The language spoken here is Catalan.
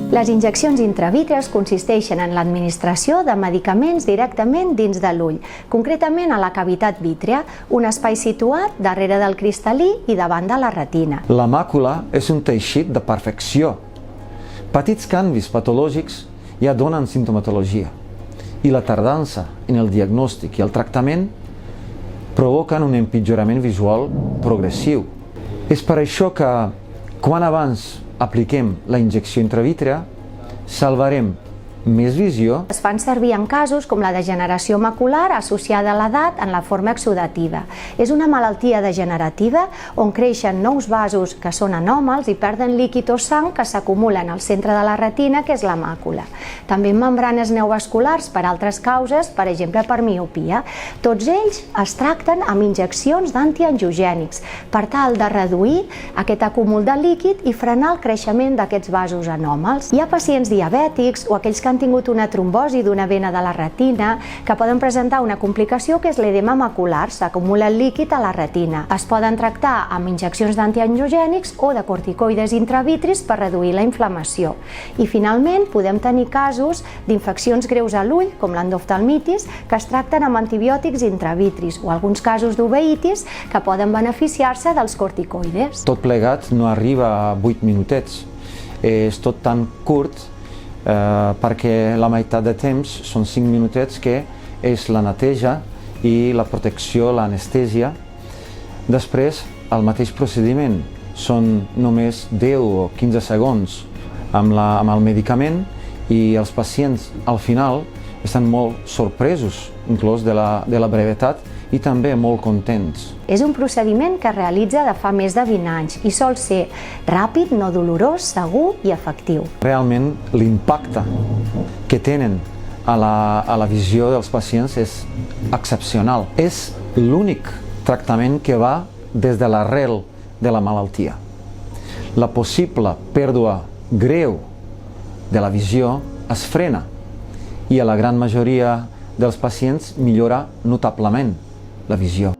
Les injeccions intravítrees consisteixen en l'administració de medicaments directament dins de l'ull, concretament a la cavitat vítrea, un espai situat darrere del cristal·lí i davant de la retina. La màcula és un teixit de perfecció. Petits canvis patològics ja donen simptomatologia i la tardança en el diagnòstic i el tractament provoquen un empitjorament visual progressiu. És per això que, quan abans apliquem la injecció intravítrea, salvarem més visió. Es fan servir en casos com la degeneració macular associada a l'edat en la forma exudativa. És una malaltia degenerativa on creixen nous vasos que són anòmals i perden líquid o sang que s'acumulen al centre de la retina, que és la màcula. També membranes neovasculars per altres causes, per exemple per miopia. Tots ells es tracten amb injeccions d'antiangiogènics per tal de reduir aquest acúmul de líquid i frenar el creixement d'aquests vasos anòmals. Hi ha pacients diabètics o aquells que han tingut una trombosi d'una vena de la retina que poden presentar una complicació que és l'edema macular, s'acumula el líquid a la retina. Es poden tractar amb injeccions d'antiangiogènics o de corticoides intravitris per reduir la inflamació. I finalment podem tenir casos d'infeccions greus a l'ull, com l'endoftalmitis, que es tracten amb antibiòtics intravitris o alguns casos d'uveïtis que poden beneficiar-se dels corticoides. Tot plegat no arriba a 8 minutets. És tot tan curt perquè la meitat de temps són 5 minutets, que és la neteja i la protecció, l'anestèsia. Després, el mateix procediment, són només 10 o 15 segons amb el medicament i els pacients al final estan molt sorpresos, inclús de la brevetat, i també molt contents. És un procediment que es realitza de fa més de 20 anys i sol ser ràpid, no dolorós, segur i efectiu. Realment l'impacte que tenen a la visió dels pacients és excepcional. És l'únic tractament que va des de l'arrel de la malaltia. La possible pèrdua greu de la visió es frena i a la gran majoria dels pacients millora notablement la visió.